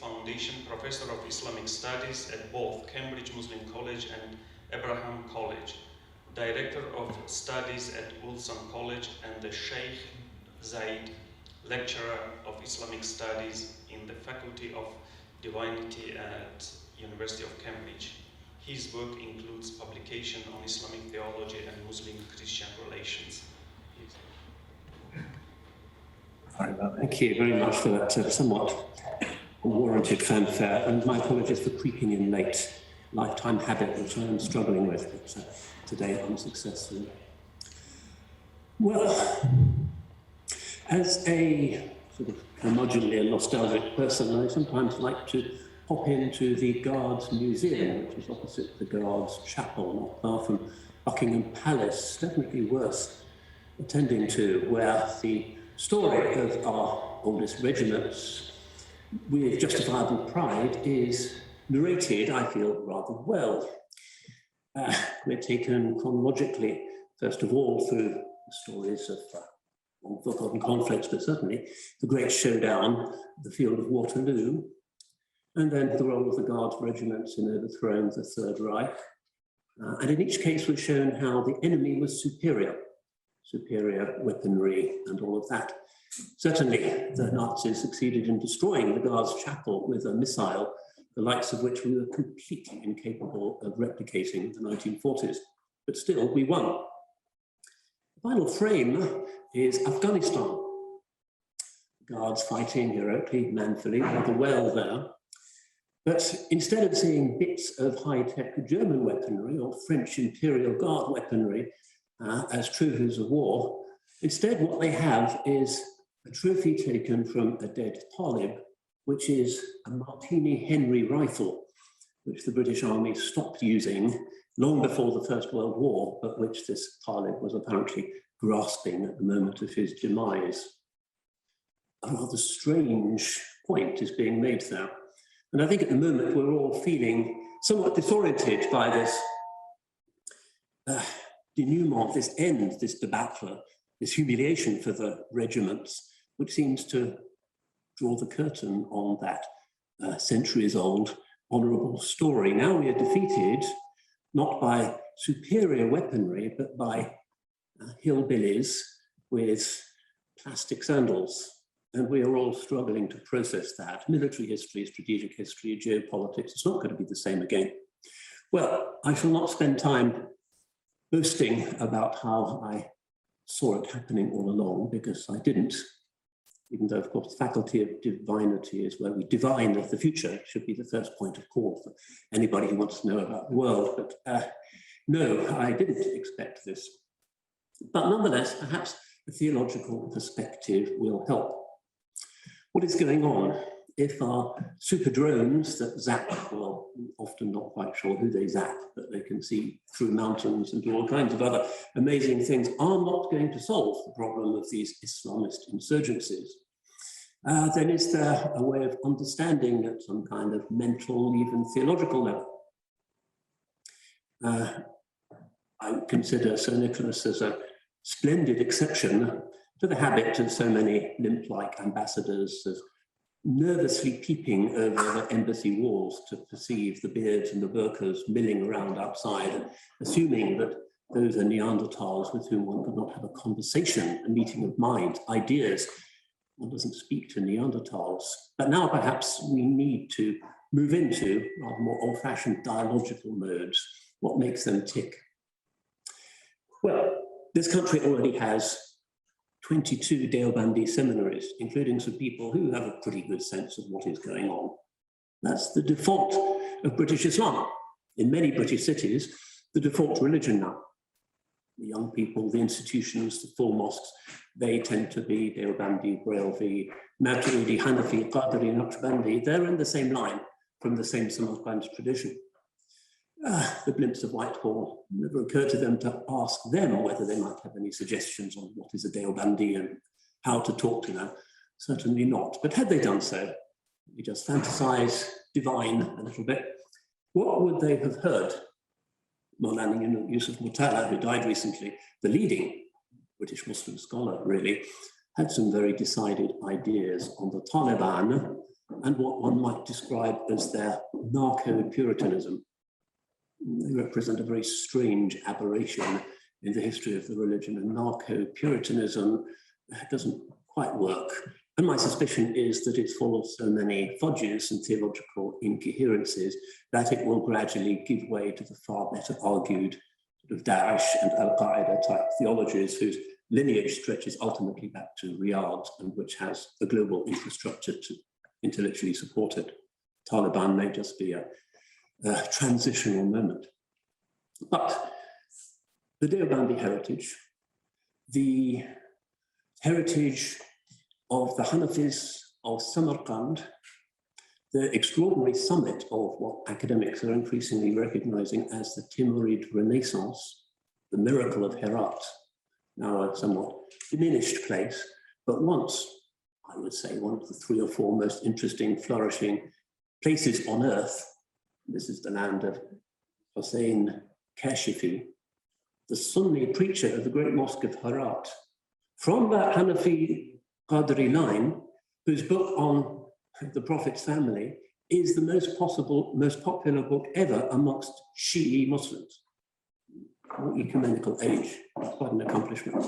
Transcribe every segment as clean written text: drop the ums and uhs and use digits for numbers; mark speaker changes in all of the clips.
Speaker 1: Foundation Professor of Islamic Studies at both Cambridge Muslim College and Ebrahim College, Director of Studies at Wolfson College, and the Shaykh Zayed, Lecturer of Islamic Studies in the Faculty of Divinity at University of Cambridge. His work includes publication on Islamic theology and Muslim-Christian relations.
Speaker 2: Thank you very much for that somewhat unwarranted fanfare, and my apologies for creeping in late. Lifetime habit which I am struggling with, but today unsuccessfully. Well, as a sort of curmudgeonly and nostalgic person, I sometimes like to pop into the Guards Museum, which is opposite the Guards Chapel, not far from Buckingham Palace. Definitely worth attending to, where the story of our oldest regiments with justifiable pride is narrated, I feel, rather well. We're taken chronologically, first of all, through the stories of forgotten conflicts, but certainly the great showdown, the field of Waterloo, and then the role of the Guards regiments in overthrowing the Third Reich. And in each case was shown how the enemy was superior weaponry and all of that. Certainly the Nazis succeeded in destroying the Guards Chapel with a missile, the likes of which we were completely incapable of replicating in the 1940s. But still, we won. The final frame is Afghanistan. Guards fighting heroically, manfully, rather well there. But instead of seeing bits of high-tech German weaponry or French Imperial Guard weaponry as trophies of war, instead what they have is a trophy taken from a dead Talib, which is a Martini Henry rifle, which the British Army stopped using long before the First World War, but which this Talib was apparently grasping at the moment of his demise. A rather strange point is being made there. And I think at the moment we're all feeling somewhat disoriented by this denouement, this end, this debacle, this humiliation for the regiments, which seems to draw the curtain on that centuries-old honourable story. Now we are defeated not by superior weaponry, but by hillbillies with plastic sandals. And we are all struggling to process that. Military history, strategic history, geopolitics, it's not going to be the same again. Well, I shall not spend time boasting about how I saw it happening all along, because I didn't. Even though, of course, the faculty of divinity is where we divine the future. It should be the first point of call for anybody who wants to know about the world. But no, I didn't expect this. But nonetheless, perhaps a theological perspective will help. What is going on if our super drones that zap, well, often not quite sure who they zap, but they can see through mountains and do all kinds of other amazing things, are not going to solve the problem of these Islamist insurgencies? Then is there a way of understanding at some kind of mental, even theological level? I consider Sir Nicholas as a splendid exception to the habit of so many limp-like ambassadors of nervously peeping over the embassy walls to perceive the beards and the burqas milling around outside, and assuming that those are Neanderthals with whom one could not have a conversation, a meeting of minds, ideas. One doesn't speak to Neanderthals. But now perhaps we need to move into rather more old-fashioned dialogical modes. What makes them tick? Well, this country already has 22 Deobandi seminaries, including some people who have a pretty good sense of what is going on. That's the default of British Islam. In many British cities, the default religion now. The young people, the institutions, the full mosques, they tend to be Deobandi, Brailvi, Maturidi, Hanafi, Qadiri, Naqshbandi. They're in the same line from the same Samarkand tradition. The blimps of Whitehall, never occurred to them to ask them whether they might have any suggestions on what is a Deobandi and how to talk to them. Certainly not. But had they done so, we just fantasize, divine a little bit, what would they have heard? Maulana Yusuf Mutala, who died recently, the leading British Muslim scholar, really, had some very decided ideas on the Taliban and what one might describe as their narco-Puritanism. They represent a very strange aberration in the history of the religion, and narco-Puritanism doesn't quite work. And my suspicion is that it's full of so many fudges and theological incoherences that it will gradually give way to the far better argued sort of Daesh and Al-Qaeda type theologies whose lineage stretches ultimately back to Riyadh and which has a global infrastructure to intellectually support it. Taliban may just be a transitional moment. But the Deobandi heritage, the heritage of the Hanafis of Samarkand, the extraordinary summit of what academics are increasingly recognizing as the Timurid Renaissance, the miracle of Herat, now a somewhat diminished place, but once, I would say, one of the 3 or 4 most interesting, flourishing places on earth. This is the land of Hussein Kashifi, the Sunni preacher of the great mosque of Herat, from that Hanafi Qadri line, whose book on the Prophet's family is the most popular book ever amongst Shi'i Muslims. Ecumenical age, quite an accomplishment.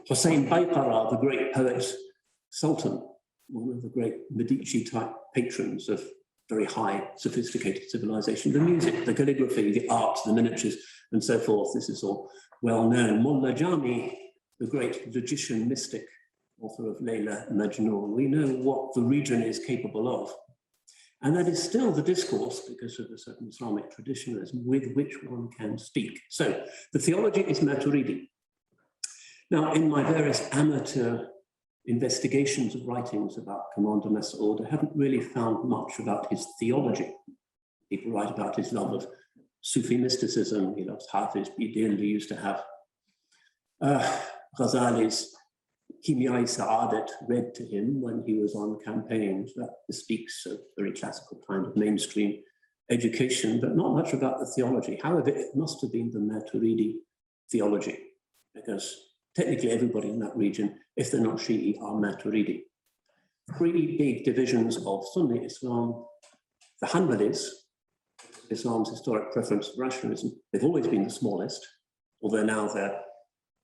Speaker 2: Hussein Bayqara, the great poet Sultan, one of the great Medici-type patrons of very high, sophisticated civilization, the music, the calligraphy, the art, the miniatures, and so forth. This is all well known. Mullah Jami, the great logician mystic, author of Layla Majnun. We know what the region is capable of. And that is still the discourse, because of a certain Islamic traditionalism, with which one can speak. So the theology is Maturidi. Now, in my various amateur investigations of writings about Commander Mas'ud, I haven't really found much about his theology. People write about his love of Sufi mysticism. He loves Hafiz Bidil. He used to have Ghazali's Kimya-i Sa'adat read to him when he was on campaigns. That bespeaks a very classical kind of mainstream education, but not much about the theology. However, it must have been the Maturidi theology, because technically everybody in that region, if they're not Shi'i, are Maturidi. 3 big divisions of Sunni Islam: the Hanbalis, Islam's historic preference for rationalism. They've always been the smallest, although now they're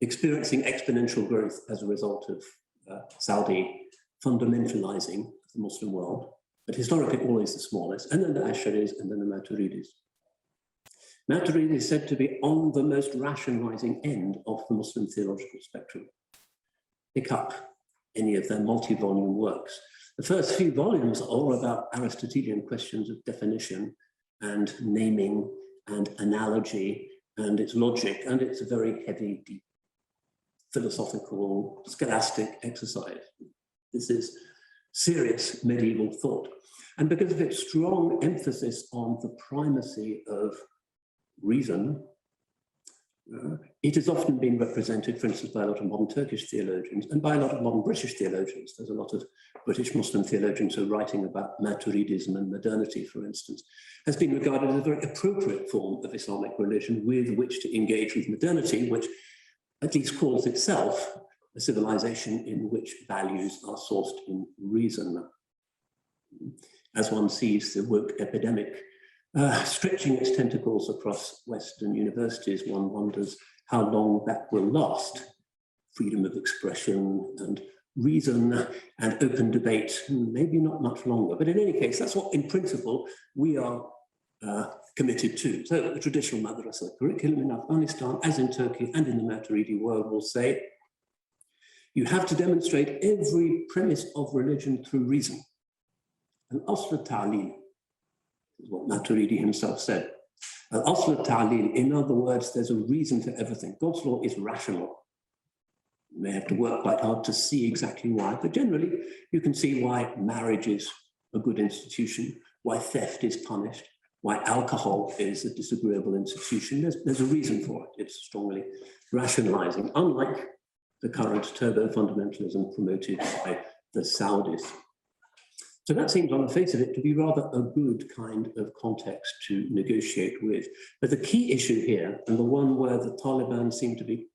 Speaker 2: experiencing exponential growth as a result of Saudi fundamentalizing the Muslim world, but historically always the smallest, and then the Ash'aris, and then the Maturidis. Maturidi is said to be on the most rationalizing end of the Muslim theological spectrum. Pick up any of their multi-volume works. The first few volumes are all about Aristotelian questions of definition and naming and analogy and its logic, and it's a very heavy, deep, philosophical, scholastic exercise. This is serious medieval thought. And because of its strong emphasis on the primacy of reason, it has often been represented, for instance, by a lot of modern Turkish theologians and by a lot of modern British theologians. There's a lot of British Muslim theologians who are writing about Maturidism and modernity, for instance, has been regarded as a very appropriate form of Islamic religion with which to engage with modernity, which at least calls itself a civilization in which values are sourced in reason. As one sees the woke epidemic stretching its tentacles across Western universities, one wonders how long that will last. Freedom of expression and reason and open debate, maybe not much longer. But in any case, that's what, in principle, we are committed to. So the traditional madrasa curriculum in Afghanistan, as in Turkey and in the Maturidi world, will say, you have to demonstrate every premise of religion through reason. Al-asl al-ta'lil is what Maturidi himself said. Al-asl al-ta'lil, in other words, there's a reason for everything. God's law is rational. You may have to work quite hard to see exactly why, but generally you can see why marriage is a good institution, why theft is punished, why alcohol is a disagreeable institution. There's a reason for it. It's strongly rationalizing, unlike the current turbo fundamentalism promoted by the Saudis. So that seems on the face of it to be rather a good kind of context to negotiate with. But the key issue here, and the one where the Taliban seem to be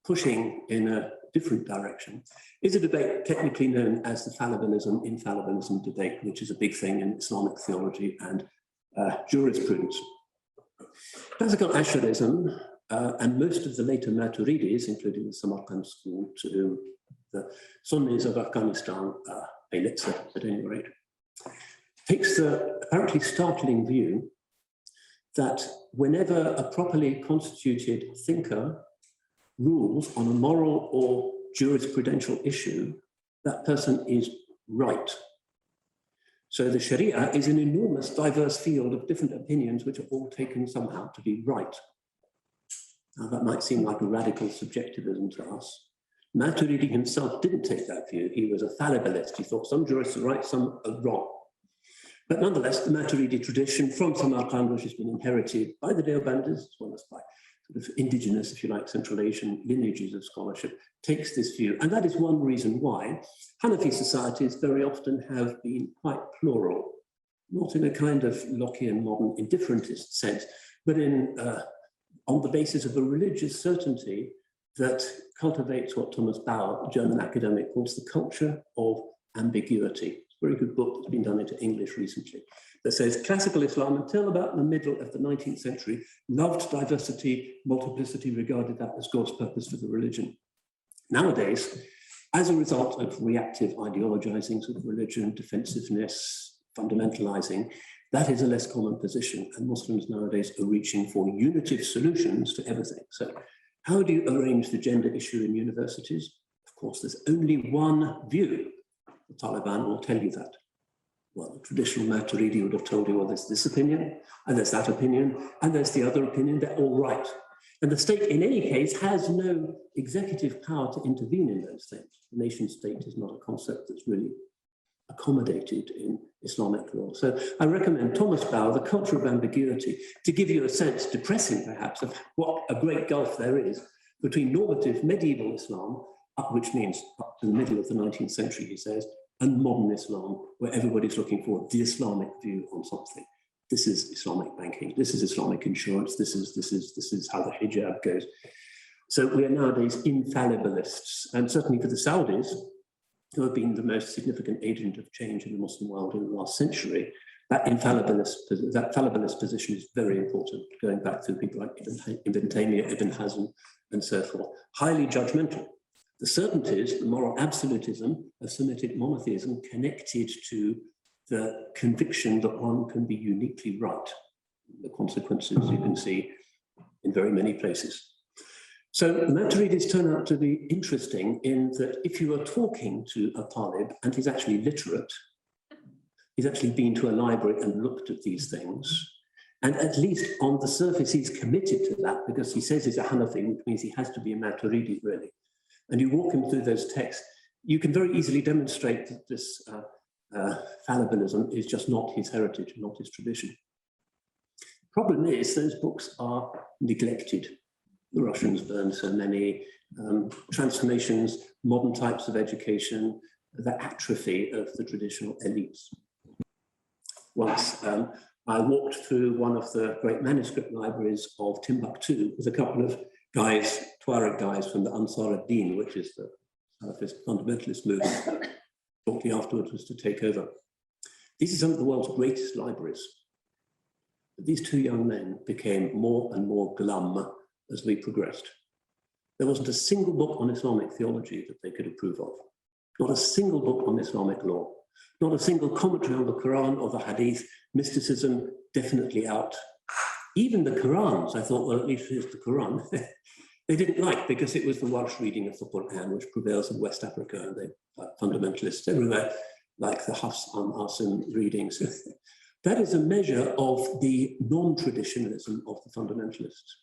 Speaker 2: pushing in a different direction, is a debate technically known as the fallibilism-infallibilism debate, which is a big thing in Islamic theology and jurisprudence. Classical Ash'arism and most of the later Maturidis, including the Samarkand school, to whom the Sunnis of Afghanistan pay lip service at any rate, takes the apparently startling view that whenever a properly constituted thinker rules on a moral or jurisprudential issue, that person is right. So the Sharia is an enormous, diverse field of different opinions which are all taken somehow to be right. Now that might seem like a radical subjectivism to us. Maturidi himself didn't take that view. He was a fallibilist. He thought some jurists are right, some are wrong. But nonetheless, the Maturidi tradition from Samarkand, which has been inherited by the Deobandis, as well as by sort of indigenous, if you like, Central Asian lineages of scholarship, takes this view. And that is one reason why Hanafi societies very often have been quite plural, not in a kind of Lockean modern indifferentist sense, but in on the basis of a religious certainty that cultivates what Thomas Bauer, a German academic, calls the culture of ambiguity. Very good book that's been done into English recently, that says classical Islam, until about the middle of the 19th century, loved diversity, multiplicity, regarded that as God's purpose for the religion. Nowadays, as a result of reactive ideologizing of religion, defensiveness, fundamentalizing, that is a less common position, and Muslims nowadays are reaching for unitive solutions to everything. So how do you arrange the gender issue in universities? Of course, there's only one view. The Taliban will tell you that. Well, the traditional Maturidi would have told you, well, there's this opinion, and there's that opinion, and there's the other opinion, they're all right. And the state, in any case, has no executive power to intervene in those things. The nation state is not a concept that's really accommodated in Islamic law. So I recommend Thomas Bauer, The Culture of Ambiguity, to give you a sense, depressing perhaps, of what a great gulf there is between normative medieval Islam, which means up to the middle of the 19th century, he says, and modern Islam, where everybody's looking for the Islamic view on something. This is Islamic banking, this is Islamic insurance, this is how the hijab goes. So we are nowadays infallibilists, and certainly for the Saudis, who have been the most significant agent of change in the Muslim world in the last century, that fallibilist position is very important, going back to people like Ibn Taymiyyah, Ibn Hazm, and so forth. Highly judgmental. The certainties, the moral absolutism of Semitic monotheism connected to the conviction that one can be uniquely right. The consequences you can see in very many places. So Maturidis turn out to be interesting in that if you are talking to a talib and he's actually literate, he's actually been to a library and looked at these things, and at least on the surface he's committed to that because he says he's a Hanafi, which means he has to be a Maturidi really. And you walk him through those texts, you can very easily demonstrate that this fallibilism is just not his heritage, not his tradition. The problem is those books are neglected. The Russians burned so many, transformations, modern types of education, the atrophy of the traditional elites. Once I walked through one of the great manuscript libraries of Timbuktu with a couple of guys, Tuareg guys from the Ansar ad-Din, which is the Salafist fundamentalist movement that shortly afterwards was to take over. These are some of the world's greatest libraries. But these two young men became more and more glum as we progressed. There wasn't a single book on Islamic theology that they could approve of. Not a single book on Islamic law. Not a single commentary on the Quran or the Hadith. Mysticism definitely out. Even the Qurans, I thought, well, at least here's the Quran. They didn't like because it was the Welsh reading of the Quran, which prevails in West Africa, and they fundamentalists everywhere, like the Hafs Asim readings. That is a measure of the non-traditionalism of the fundamentalists,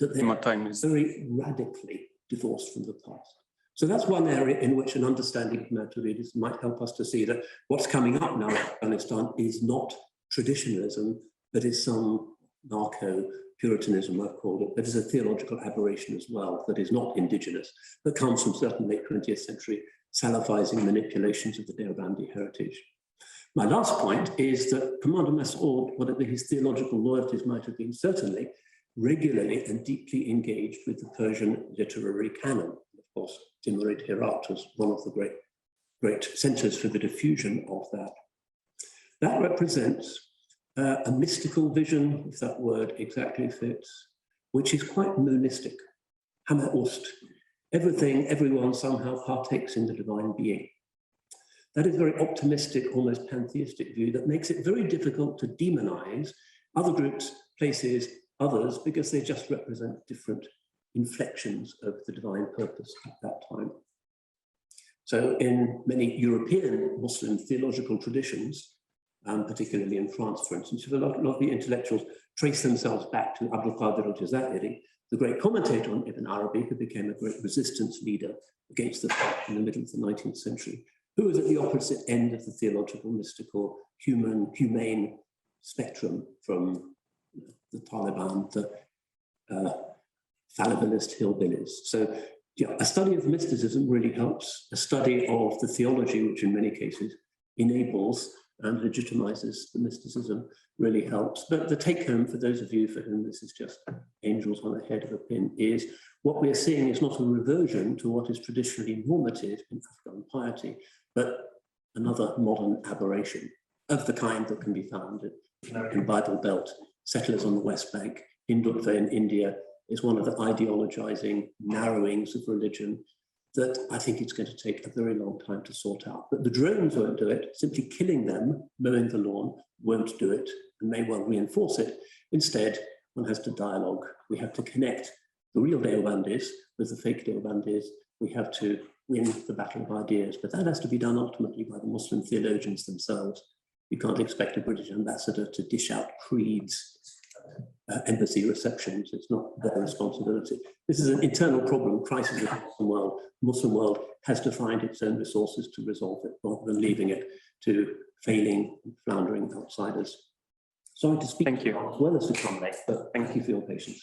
Speaker 2: that they are very radically divorced from the past. So that's one area in which an understanding of Maturidism might help us to see that what's coming up now in Afghanistan is not traditionalism, but is some narco-Puritanism, I've called it, but is a theological aberration as well, that is not indigenous, that comes from certain late 20th century Salafizing manipulations of the Deobandi heritage. My last point is that Commander Mas'ud, whatever his theological loyalties might have been, certainly regularly and deeply engaged with the Persian literary canon. course, Timurid Herat was one of the great centers for the diffusion of that. That represents a mystical vision, if that word exactly fits, which is quite monistic. Hammer Ost. Everything, everyone somehow partakes in the divine being. That is a very optimistic, almost pantheistic view that makes it very difficult to demonize other groups, places, others, because they just represent different inflections of the divine purpose at that time. So in many European Muslim theological traditions, particularly in France, for instance, a lot of the intellectuals trace themselves back to Abdul al-Jazairi, the great commentator on Ibn Arabi, who became a great resistance leader against the French in the middle of the 19th century, who was at the opposite end of the theological, mystical, humane spectrum from the Taliban, the fallibilist hillbillies. So yeah, a study of mysticism really helps. A study of the theology, which in many cases enables and legitimizes the mysticism, really helps. But the take home for those of you for whom this is just angels on the head of a pin is what we're seeing is not a reversion to what is traditionally normative in Afghan piety, but another modern aberration of the kind that can be found in Bible Belt, settlers on the West Bank, Hindutva in India is one of the ideologizing narrowings of religion that I think it's going to take a very long time to sort out. But the drones won't do it. Simply killing them, mowing the lawn, won't do it and may well reinforce it. Instead, one has to dialogue. We have to connect the real Deobandis with the fake Deobandis. We have to win the battle of ideas. But that has to be done ultimately by the Muslim theologians themselves. You can't expect a British ambassador to dish out creeds, embassy receptions. It's not their responsibility. This is an internal problem, crisis of the Muslim world. The Muslim world has to find its own resources to resolve it, rather than leaving it to failing, floundering outsiders. Sorry to speak as well as to come late, but thank you for your patience.